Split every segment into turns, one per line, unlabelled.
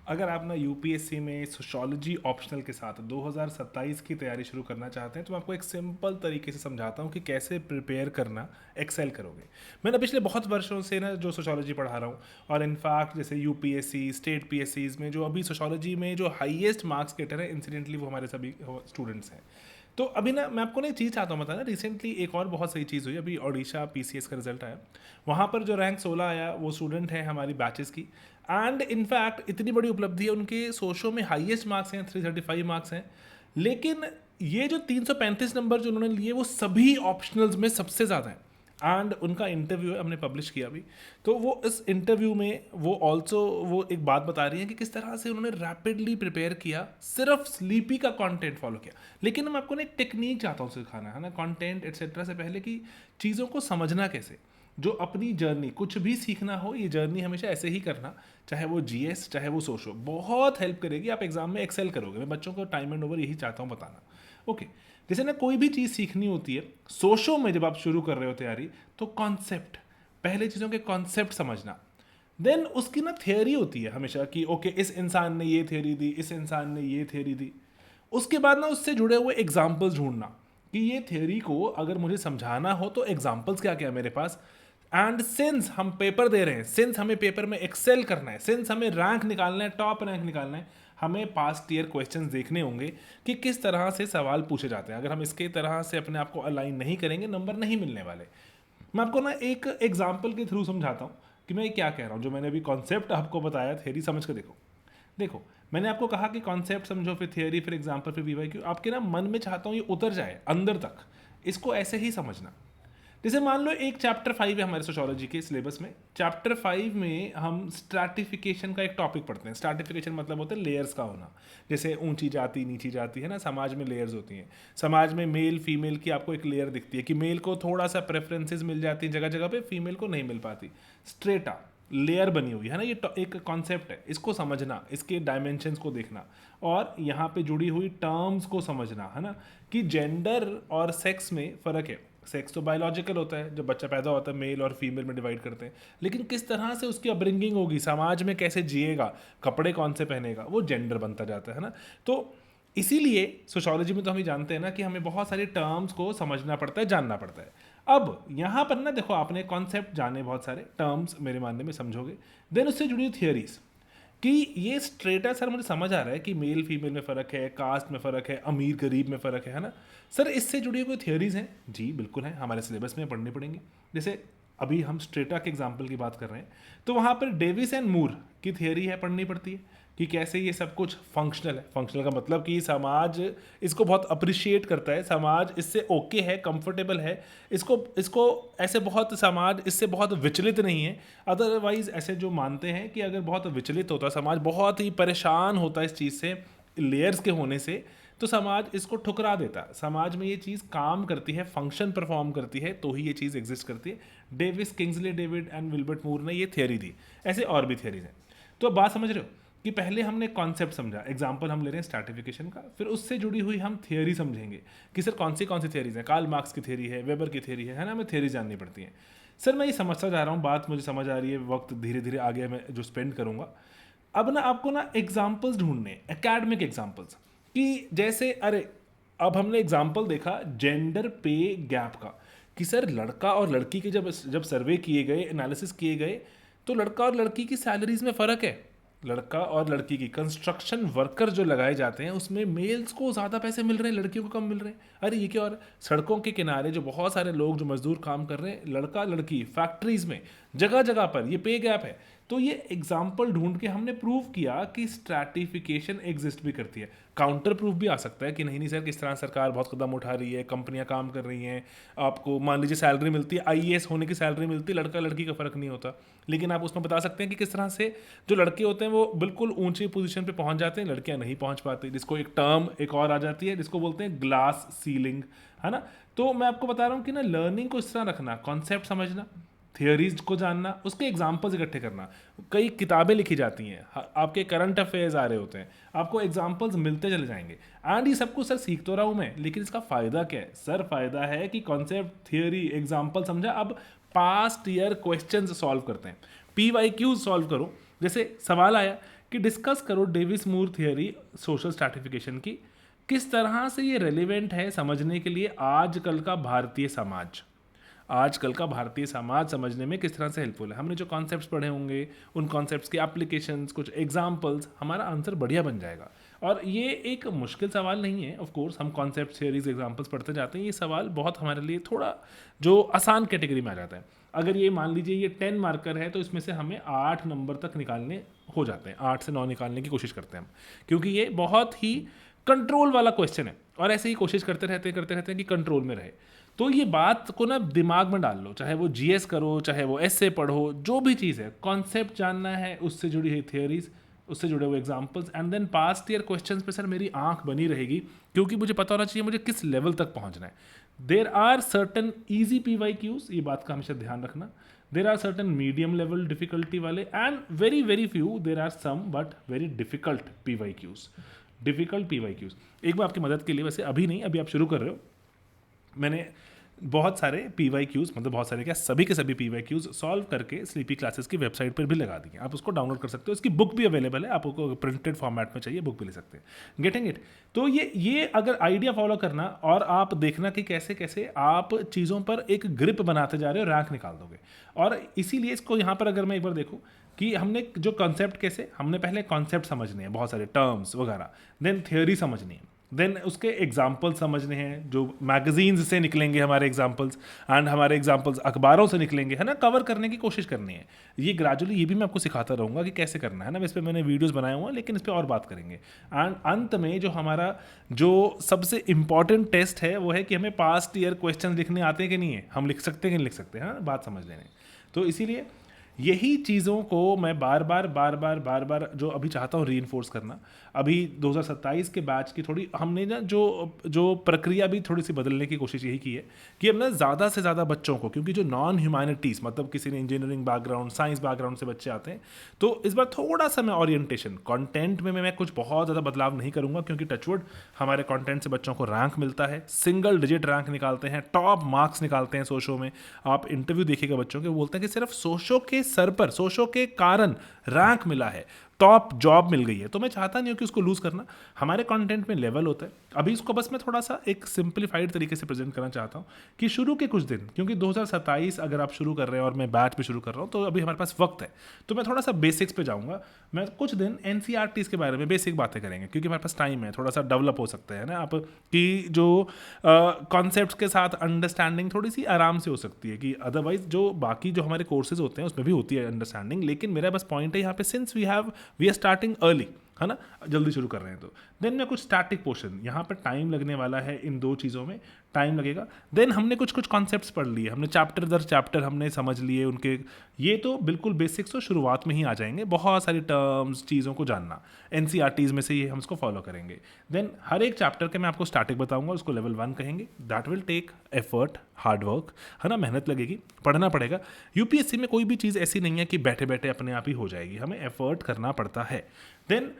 अगर आप ना यूपीएससी में सोशियोलॉजी ऑप्शनल के साथ 2027 की तैयारी शुरू करना चाहते हैं तो मैं आपको एक सिंपल तरीके से समझाता हूँ कि कैसे प्रिपेयर करना एक्सेल करोगे। मैंने पिछले बहुत वर्षों से ना जो सोशियोलॉजी पढ़ा रहा हूँ, और इनफैक्ट जैसे यूपीएससी स्टेट पीएससीज में जो अभी सोशियोलॉजी में जो हाईएस्ट मार्क्स गेटर है इंसिडेंटली वो हमारे सभी स्टूडेंट्स हैं। तो अभी ना मैं आपको ना एक चीज़ चाहता हूँ बताना, रिसेंटली एक और बहुत सही चीज़ हुई। अभी ओडिशा पीसीएस का रिजल्ट आया, वहाँ पर जो रैंक 16 आया वो स्टूडेंट है हमारी बैचेस की। एंड इनफैक्ट इतनी बड़ी उपलब्धि है, उनके सोशो में हाईएस्ट मार्क्स हैं, 335 मार्क्स हैं। लेकिन ये जो 335 नंबर जो उन्होंने लिए वो सभी ऑप्शनल्स में सबसे ज़्यादा है। एंड उनका इंटरव्यू है, हमने पब्लिश किया अभी। तो वो इस इंटरव्यू में वो ऑल्सो वो एक बात बता रही है कि किस तरह से उन्होंने रैपिडली प्रिपेयर किया, सिर्फ स्लीपी का कंटेंट फॉलो किया। लेकिन मैं आपको ना एक टेक्निक चाहता हूँ सिखाना है ना, कंटेंट एटसेट्रा से पहले, कि चीज़ों को समझना कैसे। जो अपनी जर्नी कुछ भी सीखना हो, ये जर्नी हमेशा ऐसे ही करना, चाहे वो जीएस चाहे वो सोशो, बहुत हेल्प करेगी। आप एग्जाम में एक्सेल करोगे। मैं बच्चों को टाइम एंड ओवर यही चाहता हूँ बताना। ओके, जैसे ना कोई भी चीज़ सीखनी होती है सोशो में, जब आप शुरू कर रहे हो तैयारी, तो कॉन्सेप्ट, पहले चीज़ों के कॉन्सेप्ट समझना। देन उसकी ना थियोरी होती है हमेशा कि ओके इस इंसान ने ये थियोरी दी, इस इंसान ने ये थियोरी दी। उसके बाद ना उससे जुड़े हुए एग्जाम्पल्स ढूंढना कि ये थियोरी को अगर मुझे समझाना हो तो एग्जाम्पल्स क्या क्या है मेरे पास। एंड सिंस हम पेपर दे रहे हैं, सिंस हमें पेपर में एक्सेल करना है, सिंस हमें रैंक निकालना है, टॉप रैंक निकालना है, हमें पास्ट ईयर क्वेश्चंस देखने होंगे कि किस तरह से सवाल पूछे जाते हैं। अगर हम इसके तरह से अपने आप को अलाइन नहीं करेंगे, नंबर नहीं मिलने वाले। मैं आपको ना एक एग्जाम्पल के थ्रू समझाता हूँ कि मैं ये क्या कह रहा हूँ। जो मैंने अभी कॉन्सेप्ट आपको बताया, थियरी समझ कर देखो। देखो, मैंने आपको कहा कि कॉन्सेप्ट समझो, फिर थियरी, फिर एग्जाम्पल, फिर वीवाई। आपके ना मन में चाहता हूँ ये उतर जाए अंदर तक, इसको ऐसे ही समझना। जैसे मान लो एक चैप्टर 5 है हमारे सोशियोलॉजी के सिलेबस में। चैप्टर 5 में हम स्ट्रैटिफिकेशन का एक टॉपिक पढ़ते हैं। स्ट्रैटिफिकेशन मतलब होता है लेयर्स का होना। जैसे ऊंची जाति नीची जाति है ना, समाज में लेयर्स होती हैं। समाज में मेल फीमेल की आपको एक लेयर दिखती है कि मेल को थोड़ा सा प्रेफरेंसेस मिल जाती हैं जगह जगह पे, फीमेल को नहीं मिल पाती। स्ट्रेटा लेयर बनी हुई है ना, ये एक कॉन्सेप्ट है, इसको समझना, इसके डायमेंशंस को देखना, और यहाँ पे जुड़ी हुई टर्म्स को समझना, है ना, कि जेंडर और सेक्स में फ़र्क है। सेक्स तो बायोलॉजिकल होता है, जब बच्चा पैदा होता है मेल और फीमेल में डिवाइड करते हैं। लेकिन किस तरह से उसकी अपब्रिंगिंग होगी, समाज में कैसे जिएगा, कपड़े कौन से पहनेगा, वो जेंडर बनता जाता है ना। तो इसीलिए सोशियोलॉजी में तो हम ही जानते हैं ना कि हमें बहुत सारे टर्म्स को समझना पड़ता है, जानना पड़ता है। अब यहाँ पर ना देखो, आपने कॉन्सेप्ट जाने, बहुत सारे टर्म्स मेरे मानने में समझोगे, देन उससे जुड़ी थियरीज कि ये स्ट्रेटा सर मुझे समझ आ रहा है कि मेल फीमेल में फ़र्क है, कास्ट में फ़र्क है, अमीर गरीब में फ़र्क है ना। सर इससे जुड़ी हुई थियोरीज हैं? जी बिल्कुल हैं, हमारे सिलेबस में पढ़नी पड़ेंगी। जैसे अभी हम स्ट्रेटा के एग्जाम्पल की बात कर रहे हैं, तो वहाँ पर डेविस एंड मूर की थियोरी है, पढ़नी पड़ती है कि कैसे ये सब कुछ फंक्शनल है। फंक्शनल का मतलब कि समाज इसको बहुत अप्रिशिएट करता है, समाज इससे ओके है, कंफर्टेबल है, इसको इसको ऐसे बहुत, समाज इससे बहुत विचलित नहीं है। अदरवाइज ऐसे जो मानते हैं कि अगर बहुत विचलित होता है समाज, बहुत ही परेशान होता है इस चीज़ से, लेयर्स के होने से, तो समाज इसको ठुकरा देता है। समाज में ये चीज़ काम करती है, फंक्शन परफॉर्म करती है, तो ही ये चीज़ एग्जिस्ट करती है। Davis, Kingsley David and Wilbert Moore ने ये थियोरी दी। ऐसे और भी थियोरीज हैं। तो अब बात समझ रहे हो कि पहले हमने कॉन्सेप्ट समझा, एग्जाम्पल हम ले रहे हैं स्ट्रैटिफिकेशन का, फिर उससे जुड़ी हुई हम थियोरी समझेंगे कि सर कौन सी थियोरीज हैं। कार्ल मार्क्स की थियोरी है, वेबर की थियोरी है ना, हमें थियोरी जाननी पड़ती है। सर मैं ये समझता जा रहा हूँ, बात मुझे समझ आ रही है, वक्त धीरे धीरे आगे मैं जो स्पेंड करूँगा। अब ना आपको ना एग्जाम्पल्स ढूंढने, एकेडमिक एग्जाम्पल्स, कि जैसे अरे अब हमने एग्जाम्पल देखा जेंडर पे गैप का, कि सर लड़का और लड़की के जब जब सर्वे किए गए, एनालिसिस किए गए, तो लड़का और लड़की की सैलरीज में फ़र्क है। लड़का और लड़की की, कंस्ट्रक्शन वर्कर जो लगाए जाते हैं उसमें मेल्स को ज़्यादा पैसे मिल रहे हैं, लड़कियों को कम मिल रहे हैं। अरे ये क्या। और सड़कों के किनारे जो बहुत सारे लोग जो मजदूर काम कर रहे हैं, लड़का लड़की, फैक्ट्रीज में, जगह जगह पर ये पे गैप है। तो ये एग्जाम्पल ढूंढ के हमने प्रूव किया कि स्ट्रैटिफिकेशन एग्जिस्ट भी करती है। काउंटर प्रूफ भी आ सकता है कि नहीं नहीं सर, किस तरह सरकार बहुत कदम उठा रही है, कंपनियां काम कर रही हैं, आपको मान लीजिए सैलरी मिलती है, आईएएस होने की सैलरी मिलती है, लड़का लड़की का फ़र्क नहीं होता। लेकिन आप उसमें बता सकते हैं कि किस तरह से जो लड़के होते हैं वो बिल्कुल ऊंची पोजीशन पे पहुंच जाते हैं, लड़कियां नहीं पहुंच पाती, जिसको एक टर्म एक और आ जाती है जिसको बोलते हैं ग्लास सीलिंग, है ना। तो मैं आपको बता रहा हूँ कि ना लर्निंग को इस तरह रखना, कॉन्सेप्ट समझना, थियोरीज को जानना, उसके एग्जाम्पल्स इकट्ठे करना। कई किताबें लिखी जाती हैं, आपके करंट अफेयर्स आ रहे होते हैं, आपको एग्जाम्पल्स मिलते चले जाएंगे। एंड ये सब कुछ सर सीख तो रहा हूँ मैं, लेकिन इसका फ़ायदा क्या है? सर फ़ायदा है कि कॉन्सेप्ट, थियोरी, एग्जाम्पल समझा, अब पास्ट ईयर क्वेश्चन सॉल्व करते हैं, PYQ सॉल्व करो। जैसे सवाल आया कि डिस्कस करो डेविस मूर थियरी सोशल स्ट्रैटिफिकेशन की, किस तरह से ये रेलिवेंट है समझने के लिए आजकल का भारतीय समाज। आजकल का भारतीय समाज समझने में किस तरह से हेल्पफुल है। हमने जो कॉन्सेप्ट्स पढ़े होंगे, उन कॉन्सेप्ट्स की एप्लीकेशंस, कुछ एग्जांपल्स, हमारा आंसर बढ़िया बन जाएगा। और ये एक मुश्किल सवाल नहीं है। ऑफ कोर्स हम कॉन्सेप्ट, थियरीज, एग्जांपल्स पढ़ते जाते हैं। ये सवाल बहुत हमारे लिए थोड़ा जो आसान कैटेगरी में आ जाता है। अगर ये मान लीजिए ये 10 मार्कर है तो इसमें से हमें 8 नंबर तक निकालने हो जाते हैं, 8 से 9 निकालने की कोशिश करते हैं हम, क्योंकि ये बहुत ही कंट्रोल वाला क्वेश्चन है। और ऐसे ही कोशिश करते रहते हैं कि कंट्रोल में रहे। तो ये बात को ना दिमाग में डाल लो, चाहे वो जीएस करो, चाहे वो एसए पढ़ो, जो भी चीज़ है, कॉन्सेप्ट जानना है, उससे जुड़ी हुई थियरीज, उससे जुड़े हुए examples, and then past year questions पे सर मेरी आंख बनी रहेगी, क्योंकि मुझे पता होना चाहिए मुझे किस लेवल तक पहुंचना है। There are certain easy PYQs, ये बात का हमेशा ध्यान रखना। There are certain medium level difficulty वाले, and very very few there are some but very difficult PYQs, difficult PYQs। एक बार आपकी मदद के लिए, वैसे अभी नहीं, अभी आप शुरू कर रहे हो, मैंने बहुत सारे PYQs, मतलब बहुत सारे क्या, सभी के सभी PYQs सॉल्व करके स्लीपी क्लासेस की वेबसाइट पर भी लगा दिए। आप उसको डाउनलोड कर सकते हो, उसकी बुक भी अवेलेबल है, आपको प्रिंटेड फॉर्मेट में चाहिए बुक भी ले सकते हैं। Getting it? तो ये अगर आइडिया फॉलो करना और आप देखना कि कैसे कैसे आप चीज़ों पर एक ग्रिप बनाते जा रहे हो, रैंक निकाल दोगे। और इसीलिए इसको यहाँ पर अगर मैं एक बार देखूँ कि हमने जो कॉन्सेप्ट, कैसे हमने पहले कॉन्सेप्ट समझने हैं, बहुत सारे टर्म्स वगैरह, देन थियोरी समझनी है, देन उसके एग्जाम्पल समझने हैं, जो मैगजीन्स से निकलेंगे हमारे एग्जाम्पल्स, एंड हमारे एग्जाम्पल्स अखबारों से निकलेंगे, है ना, कवर करने की कोशिश करनी है। ये ग्रेजुअली ये भी मैं आपको सिखाता रहूँगा कि कैसे करना है ना। इस पर मैंने वीडियोस बनाए हुए हैं, लेकिन इस पर और बात करेंगे। एंड अंत में जो हमारा जो सबसे इंपॉर्टेंट टेस्ट है वो है कि हमें पास्ट ईयर क्वेश्चन लिखने आते हैं कि नहीं है, हम लिख सकते हैं कि नहीं लिख सकते हैं, बात समझ लेने। तो इसीलिए यही चीज़ों को मैं बार बार जो अभी चाहता हूँ रीइंफोर्स करना। अभी 2027 के बैच की थोड़ी हमने ना जो प्रक्रिया भी थोड़ी सी बदलने की कोशिश यही की है कि अब ना ज़्यादा से ज़्यादा बच्चों को, क्योंकि जो नॉन ह्यूमैनिटीज़, मतलब किसी ने इंजीनियरिंग बैकग्राउंड, साइंस बैकग्राउंड से बच्चे आते हैं, तो इस बार थोड़ा सा मैं ओरिएंटेशन कंटेंट में मैं कुछ बहुत ज़्यादा बदलाव नहीं करूँगा, क्योंकि टचवुड हमारे कंटेंट से बच्चों को रैंक मिलता है, सिंगल डिजिट रैंक निकालते हैं, टॉप मार्क्स निकालते हैं सोशो में। आप इंटरव्यू देखिएगा बच्चों के, बोलते हैं कि सिर्फ सोशो के सर पर, सोशो के कारण रैंक मिला है, टॉप जॉब मिल गई है। तो मैं चाहता नहीं हूँ कि उसको लूज़ करना। हमारे कंटेंट में लेवल होता है, अभी इसको बस मैं थोड़ा सा एक सिंप्लीफाइड तरीके से प्रेजेंट करना चाहता हूँ कि शुरू के कुछ दिन, क्योंकि 2027 अगर आप शुरू कर रहे हैं और मैं बैच पे शुरू कर रहा हूँ, तो अभी हमारे पास वक्त है, तो मैं थोड़ा सा बेसिक्स पे जाऊँगा। मैं कुछ दिन NCERTs के बारे में बेसिक बातें करेंगे, क्योंकि हमारे पास टाइम है, थोड़ा सा डेवलप हो सकता है ना आप, कि जो कॉन्सेप्ट के साथ अंडरस्टैंडिंग थोड़ी सी आराम से हो सकती है, कि अदरवाइज जो बाकी जो हमारे कोर्सेज होते हैं उसमें भी होती है अंडरस्टैंडिंग। लेकिन मेरा बस पॉइंट है यहाँ पे, since we are starting early, है ना, जल्दी शुरू कर रहे हैं, तो देन मैं कुछ स्टैटिक पोर्शन, यहाँ पर टाइम लगने वाला है, इन दो चीज़ों में टाइम लगेगा। देन हमने कुछ कॉन्सेप्ट्स पढ़ लिए, हमने चैप्टर दर चैप्टर हमने समझ लिए उनके, ये तो बिल्कुल बेसिक्स तो शुरुआत में ही आ जाएंगे। बहुत सारी टर्म्स, चीज़ों को जानना NCERTs में से ये हम इसको फॉलो करेंगे। देन हर एक चैप्टर के मैं आपको स्टैटिक बताऊंगा, उसको लेवल 1 कहेंगे। That will take effort, hard work, है ना, मेहनत लगेगी, पढ़ना पड़ेगा। UPSC में कोई भी चीज़ ऐसी नहीं है कि बैठे बैठे अपने आप ही हो जाएगी, हमें एफर्ट करना पड़ता है। देन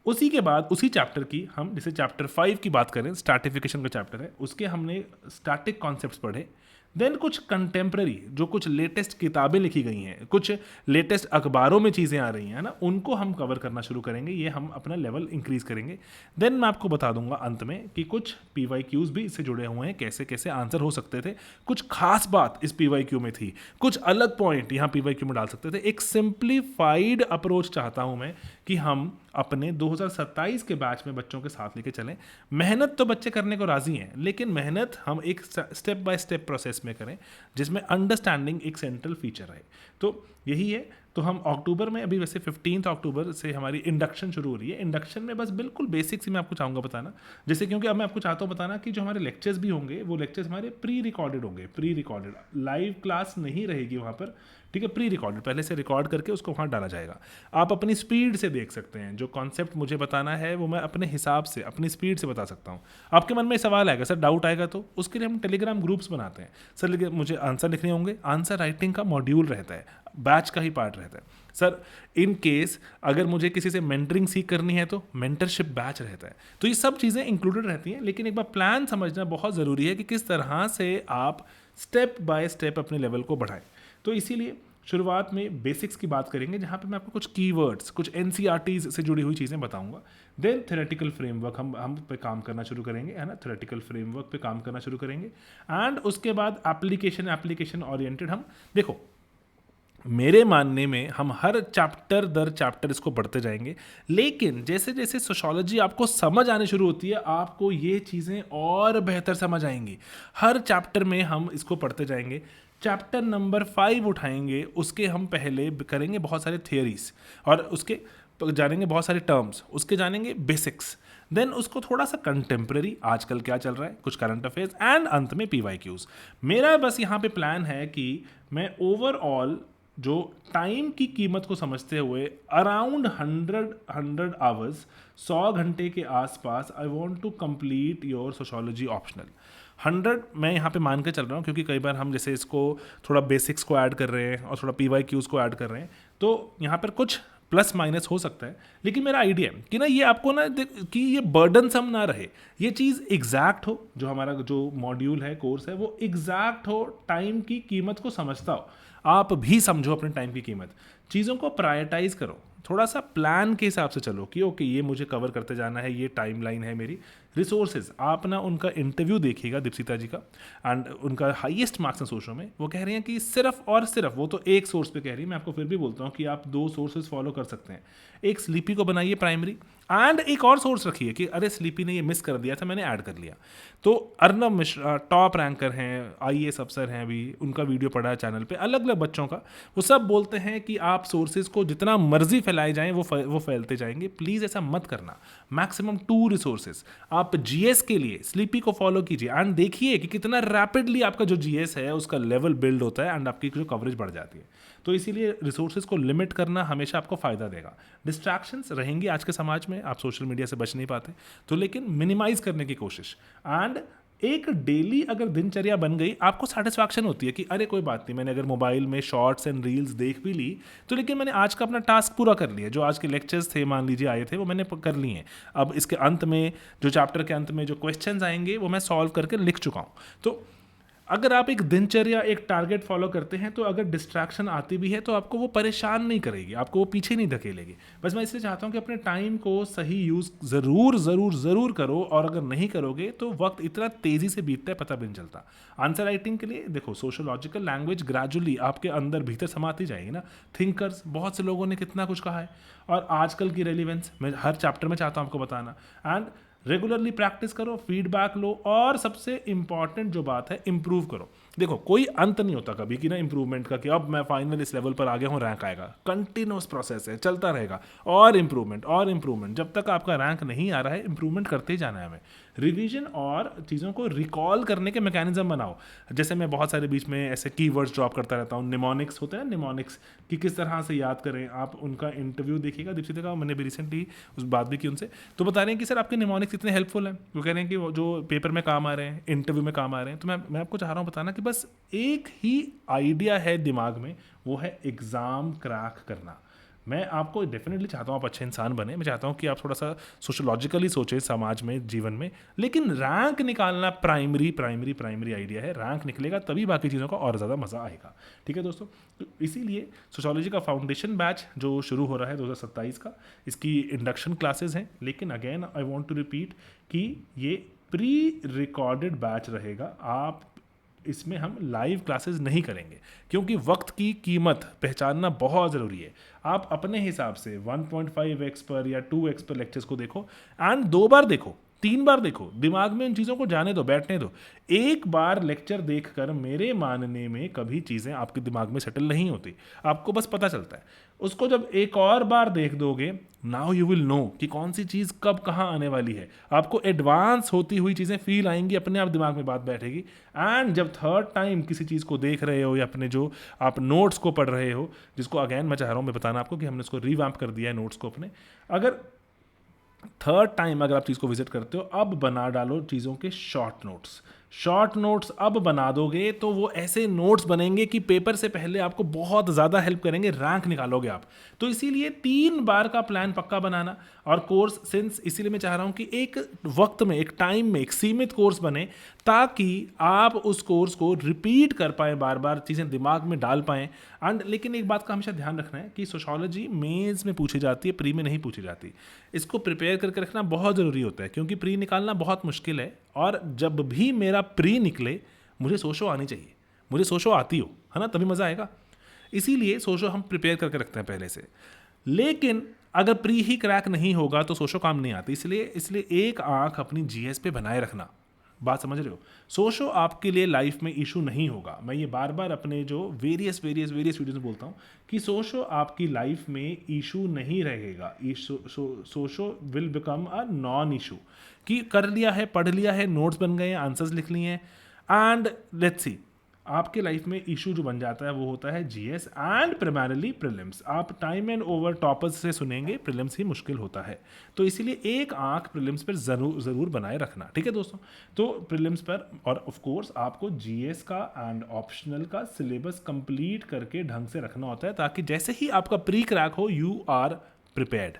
उसी के बाद उसी चैप्टर की हम, जैसे चैप्टर 5 की बात करें, स्ट्रैटिफिकेशन का चैप्टर है, उसके हमने स्टैटिक कॉन्सेप्ट्स पढ़े। देन कुछ कंटेम्प्रेरी, जो कुछ लेटेस्ट किताबें लिखी गई हैं, कुछ लेटेस्ट अखबारों में चीज़ें आ रही हैं ना, उनको हम कवर करना शुरू करेंगे, ये हम अपना लेवल इंक्रीज करेंगे। देन मैं आपको बता दूंगा अंत में कि कुछ PYQs भी इससे जुड़े हुए हैं, कैसे कैसे आंसर हो सकते थे, कुछ खास बात इस PYQ में थी, कुछ अलग पॉइंट यहाँ PYQ में डाल सकते थे। एक सिंप्लीफाइड अप्रोच चाहता हूँ मैं कि हम अपने 2027 के बैच में बच्चों के साथ लेके चलें। मेहनत तो बच्चे करने को राजी हैं, लेकिन मेहनत हम एक स्टेप बाय स्टेप प्रोसेस में करें, जिसमें अंडरस्टैंडिंग एक सेंट्रल फीचर रहे। तो यही है। तो हम अक्टूबर में, अभी वैसे 15 अक्टूबर से हमारी इंडक्शन शुरू हो रही है। इंडक्शन में बस बिल्कुल बेसिक्स ही मैं आपको चाहूँगा बताना, जैसे, क्योंकि अब मैं आपको चाहता हूँ बताना कि जो हमारे लेक्चर्स भी होंगे, वो लेक्चर्स हमारे प्री रिकॉर्डेड होंगे, प्री रिकॉर्डेड, लाइव क्लास नहीं रहेगी वहाँ पर, ठीक है, प्री रिकॉर्डेड, पहले से रिकॉर्ड करके उसको वहाँ डाला जाएगा। आप अपनी स्पीड से देख सकते हैं, जो कॉन्सेप्ट मुझे बताना है वो मैं अपने हिसाब से, अपनी स्पीड से बता सकता हूँ। आपके मन में सवाल आएगा, सर डाउट आएगा, तो उसके लिए हम टेलीग्राम ग्रुप्स बनाते हैं। सर मुझे आंसर लिखने होंगे, आंसर राइटिंग का मॉड्यूल रहता है, बैच का ही पार्ट रहता है। सर इन केस अगर मुझे किसी से मेंटरिंग सीख करनी है तो मेंटरशिप बैच रहता है। तो ये सब चीज़ें इंक्लूडेड रहती हैं, लेकिन एक बार प्लान समझना बहुत ज़रूरी है कि किस तरह से आप स्टेप बाय स्टेप अपने लेवल को बढ़ाएं। तो इसीलिए शुरुआत में बेसिक्स की बात करेंगे, जहाँ पे मैं आपको कुछ कीवर्ड्स, कुछ एनसीईआरटीज से जुड़ी हुई चीज़ें बताऊंगा। देन थ्योरेटिकल फ्रेमवर्क हम पे काम करना शुरू करेंगे, है ना, थ्योरेटिकल फ्रेमवर्क पे काम करना शुरू करेंगे। एंड उसके बाद एप्लीकेशन ओरिएंटेड हम देखो, मेरे मानने में हम हर चैप्टर दर चैप्टर इसको पढ़ते जाएंगे, लेकिन जैसे जैसे सोशोलॉजी आपको समझ आने शुरू होती है, आपको ये चीज़ें और बेहतर समझ आएंगी। हर चैप्टर में हम इसको पढ़ते जाएंगे। चैप्टर नंबर 5 उठाएंगे, उसके हम पहले करेंगे बहुत सारे थियोरीज, और उसके जानेंगे बहुत सारे टर्म्स, उसके जानेंगे बेसिक्स, देन उसको थोड़ा सा कंटेम्प्रेरी, आजकल क्या चल रहा है, कुछ करंट अफेयर्स, एंड अंत में PYQs। मेरा बस यहाँ पे प्लान है कि मैं ओवरऑल जो टाइम की कीमत को समझते हुए अराउंड 100 आवर्स, 100 घंटे के आसपास, I want to complete your sociology optional. 100 मैं यहाँ पे मान के चल रहा हूँ, क्योंकि कई बार हम जैसे इसको थोड़ा बेसिक्स को ऐड कर रहे हैं और थोड़ा PYQs को ऐड कर रहे हैं, तो यहाँ पर कुछ प्लस माइनस हो सकता है। लेकिन मेरा आइडिया है कि ना ये आपको ना कि ये बर्डनसम ना रहे, ये चीज़ एग्जैक्ट हो, जो हमारा जो मॉड्यूल है, कोर्स है, वो एग्जैक्ट हो, टाइम की कीमत को समझता हो, आप भी समझो अपने टाइम की कीमत, चीज़ों को प्रायोरिटाइज करो, थोड़ा सा प्लान के हिसाब से चलो कि ओके ये मुझे कवर करते जाना है, ये टाइमलाइन है मेरी। रिसोर्सेज, आप ना उनका इंटरव्यू देखिएगा दीप्सिता जी का, एंड उनका हाईएस्ट मार्क्स हैं सोशो में, वो कह रही हैं कि सिर्फ और सिर्फ, वो तो एक सोर्स पे कह रही है, मैं आपको फिर भी बोलता हूँ कि आप 2 सोर्सेज फॉलो कर सकते हैं। एक स्लीपी को बनाइए प्राइमरी, एंड एक और सोर्स रखिए कि अरे स्लीपी ने ये मिस कर दिया था, मैंने ऐड कर लिया। तो अर्नब मिश्रा टॉप रैंकर हैं, IAS अफसर हैं, अभी उनका वीडियो पड़ा है चैनल पे, अलग अलग बच्चों का, वो सब बोलते हैं कि आप सोर्सेज को जितना मर्जी फैलाए जाएं वो फैलते जाएंगे। प्लीज़ ऐसा मत करना, मैक्सिमम 2 रिसोर्सेज। आप GS के लिए स्लीपी को फॉलो कीजिए, एंड देखिए कि कितना रैपिडली आपका जो GS है उसका लेवल बिल्ड होता है, एंड आपकी जो कवरेज बढ़ जाती है। तो इसीलिए रिसोर्सेज को लिमिट करना हमेशा आपको फ़ायदा देगा। डिस्ट्रैक्शंस रहेंगे आज के समाज में, आप सोशल मीडिया से बच नहीं पाते, तो लेकिन मिनिमाइज करने की कोशिश, एंड एक डेली अगर दिनचर्या बन गई, आपको सेटिस्फैक्शन होती है कि अरे कोई बात नहीं, मैंने अगर मोबाइल में शॉर्ट्स एंड रील्स देख भी ली, तो लेकिन मैंने आज का अपना टास्क पूरा कर लिया। जो आज के लेक्चर्स थे, मान लीजिए आए थे, वो मैंने कर लिए हैं। अब इसके अंत में, जो चैप्टर के अंत में जो क्वेश्चंस आएंगे, वो मैं सॉल्व करके लिख चुका हूँ। तो अगर आप एक दिनचर्या, एक टारगेट फॉलो करते हैं, तो अगर डिस्ट्रैक्शन आती भी है तो आपको वो परेशान नहीं करेगी, आपको वो पीछे नहीं धकेलेगी। बस मैं इसलिए चाहता हूँ कि अपने टाइम को सही यूज़ ज़रूर करो, और अगर नहीं करोगे तो वक्त इतना तेज़ी से बीतता है, पता भी नहीं चलता। आंसर राइटिंग के लिए देखो, सोशोलॉजिकल लैंग्वेज ग्रेजुअली आपके अंदर भीतर समाती जाएगी ना। थिंकर्स, बहुत से लोगों ने कितना कुछ कहा है, और आजकल की रेलिवेंस मैं हर चैप्टर में चाहता हूँ आपको बताना। एंड रेगुलरली प्रैक्टिस करो, फीडबैक लो, और सबसे इंपॉर्टेंट जो बात है, इंप्रूव करो। देखो, कोई अंत नहीं होता कभी कि ना इंप्रूवमेंट का, कि अब मैं फाइनल इस लेवल पर आ गया हूँ, रैंक आएगा। कंटिन्यूस प्रोसेस है, चलता रहेगा, और इंप्रूवमेंट। जब तक आपका रैंक नहीं आ रहा है, इंप्रूवमेंट करते ही जाना है हमें। रिवीजन और चीज़ों को रिकॉल करने के मैकेनिज्म बनाओ। जैसे मैं बहुत सारे बीच में ऐसे कीवर्ड्स ड्रॉप करता रहता हूँ, निमोनिक्स होते हैं ना, निमोनिक्स की किस तरह से याद करें। आप उनका इंटरव्यू देखिएगा दीप्सिता का, मैंने भी रिसेंटली उस बात भी की उनसे, तो बता रहे हैं कि सर आपके निमोनिक्स इतने हेल्पफुल हैं। वो कह रहे हैं कि वो जो पेपर में काम आ रहे हैं, इंटरव्यू में काम आ रहे हैं। तो मैं आपको चाह रहा हूँ बताना कि बस एक ही आइडिया है दिमाग में, वो है एग्ज़ाम क्रैक करना। मैं आपको डेफिनेटली चाहता हूँ आप अच्छे इंसान बने, मैं चाहता हूँ कि आप थोड़ा सा सोशोलॉजिकली सोचें समाज में, जीवन में, लेकिन रैंक निकालना प्राइमरी आइडिया है। रैंक निकलेगा तभी बाकी चीज़ों का और ज़्यादा मज़ा आएगा। ठीक है दोस्तों, तो इसीलिए सोशोलॉजी का फाउंडेशन बैच जो शुरू हो रहा है 2027 का, इसकी इंडक्शन क्लासेस हैं, लेकिन again I want to repeat कि ये प्री रिकॉर्डेड बैच रहेगा। आप इसमें हम लाइव क्लासेस नहीं करेंगे, क्योंकि वक्त की कीमत पहचानना बहुत ज़रूरी है। आप अपने हिसाब से 1.5x पर या 2x पर लेक्चर्स को देखो, एंड 2 बार देखो, 3 बार देखो, दिमाग में इन चीज़ों को जाने दो, बैठने दो। एक बार लेक्चर देखकर मेरे मानने में कभी चीज़ें आपके दिमाग में सेटल नहीं होती, आपको बस पता चलता है। उसको जब एक और बार देख दोगे, नाउ यू विल नो कि कौन सी चीज़ कब कहाँ आने वाली है। आपको एडवांस होती हुई चीज़ें फील आएंगी, अपने आप दिमाग में बात बैठेगी। एंड जब थर्ड टाइम किसी चीज़ को देख रहे हो, या अपने जो आप नोट्स को पढ़ रहे हो, जिसको अगेन मैं चाह रहा हूँ मैं बताना आपको कि हमने उसको रिवैम्प कर दिया है नोट्स को अपने, अगर थर्ड टाइम अगर आप चीज़ को विजिट करते हो, अब बना डालो चीज़ों के शॉर्ट नोट्स। शॉर्ट नोट्स अब बना दोगे तो वो ऐसे नोट्स बनेंगे कि पेपर से पहले आपको बहुत ज़्यादा हेल्प करेंगे, रैंक निकालोगे आप। तो इसीलिए 3 बार का प्लान पक्का बनाना। और कोर्स सिंस इसीलिए मैं चाह रहा हूँ कि एक वक्त में, एक टाइम में, एक सीमित कोर्स बने, ताकि आप उस कोर्स को रिपीट कर पाए, बार बार चीज़ें दिमाग में डाल पाएँ। एंड लेकिन एक बात का हमेशा ध्यान रखना है कि सोशोलॉजी मेंस में पूछी जाती है, प्री में नहीं पूछी जाती। इसको प्रिपेयर करके रखना बहुत ज़रूरी होता है, क्योंकि प्री निकालना बहुत मुश्किल है। और जब भी मेरा प्री निकले मुझे सोशो आनी चाहिए, मुझे सोशो आती हो, है ना, तभी मज़ा आएगा। इसीलिए सोशो हम प्रिपेयर करके रखते हैं पहले से। लेकिन अगर प्री ही क्रैक नहीं होगा तो सोशो काम नहीं आती। इसलिए एक आंख अपनी जीएस पे बनाए रखना। बात समझ रहे हो? सोशो आपके लिए लाइफ में इशू नहीं होगा। मैं ये बार बार अपने जो वेरियस वीडियोस में बोलता हूँ कि सोशो आपकी लाइफ में इशू नहीं रहेगा। Socio will become a non issue, कि कर लिया है, पढ़ लिया है, नोट्स बन गए हैं, आंसर्स लिख लिए हैं, एंड लेट्स सी आपके लाइफ में इशू जो बन जाता है वो होता है जीएस एंड प्राइमरीली प्रीलिम्स। आप टाइम एंड ओवर टॉपर्स से सुनेंगे, प्रीलिम्स ही मुश्किल होता है। तो इसीलिए एक आंख प्रीलिम्स पर ज़रूर बनाए रखना, ठीक है दोस्तों। तो प्रीलिम्स पर, और ऑफ कोर्स आपको जीएस का एंड ऑप्शनल का सिलेबस कंप्लीट करके ढंग से रखना होता है, ताकि जैसे ही आपका प्री क्रैक हो यू आर प्रिपेयर्ड,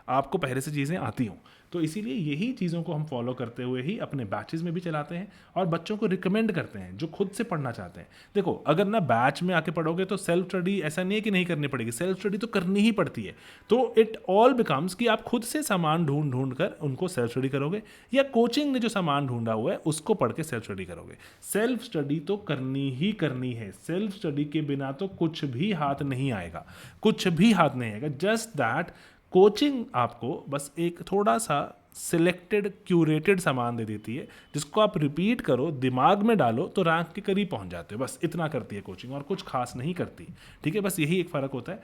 आपको पहले से चीज़ें आती हों। तो इसीलिए यही चीज़ों को हम फॉलो करते हुए ही अपने बैचेस में भी चलाते हैं और बच्चों को रिकमेंड करते हैं जो खुद से पढ़ना चाहते हैं। देखो, अगर ना बैच में आके पढ़ोगे तो सेल्फ स्टडी ऐसा नहीं है कि नहीं करनी पड़ेगी, सेल्फ स्टडी तो करनी ही पड़ती है। तो इट ऑल बिकम्स कि आप खुद से सामान ढूंढ कर उनको सेल्फ स्टडी करोगे, या कोचिंग ने जो सामान ढूंढा हुआ है उसको पढ़ के सेल्फ स्टडी करोगे। सेल्फ स्टडी तो करनी ही करनी है। सेल्फ स्टडी के बिना तो कुछ भी हाथ नहीं आएगा, कुछ भी हाथ नहीं आएगा। जस्ट दैट कोचिंग आपको बस एक थोड़ा सा सिलेक्टेड क्यूरेटेड सामान दे देती है, जिसको आप रिपीट करो, दिमाग में डालो तो रैंक के करीब पहुंच जाते हो। बस इतना करती है कोचिंग, और कुछ खास नहीं करती, ठीक है। बस यही एक फ़र्क होता है,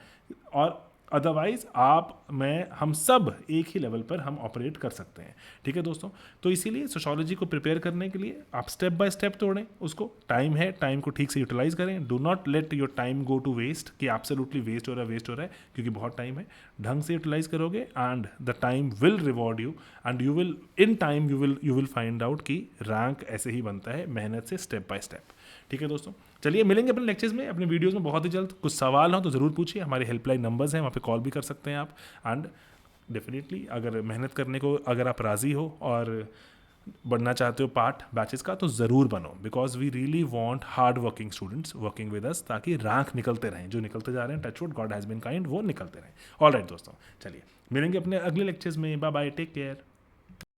और अदरवाइज आप, मैं, हम सब एक ही लेवल पर हम ऑपरेट कर सकते हैं, ठीक है दोस्तों। तो इसीलिए सोशोलॉजी को प्रिपेयर करने के लिए आप स्टेप बाय स्टेप तोड़ें उसको। टाइम है, टाइम को ठीक से यूटिलाइज करें। Do not let your time go to waste, कि एब्सोल्युटली वेस्ट हो रहा है, क्योंकि बहुत टाइम है। ढंग से यूटिलाइज करोगे and the time will reward you, and you will in time you will find out कि रैंक ऐसे ही बनता है, मेहनत से, स्टेप बाय स्टेप, ठीक है दोस्तों। चलिए मिलेंगे अपने लेक्चर्स में, अपने वीडियोस में बहुत ही जल्द। कुछ सवाल हो तो ज़रूर पूछिए, हमारे हेल्पलाइन नंबर्स हैं, वहाँ पे कॉल भी कर सकते हैं आप। एंड डेफिनेटली अगर मेहनत करने को अगर आप राज़ी हो और बनना चाहते हो पार्ट बैचेस का, तो ज़रूर बनो, because we really want hard working students working with us, ताकि रैंक निकलते रहें, जो निकलते जा रहे हैं, touch wood, God has been kind, वो निकलते रहें। ऑल राइट दोस्तों, चलिए मिलेंगे अपने अगले लेक्चर्स में। Bye bye, take care.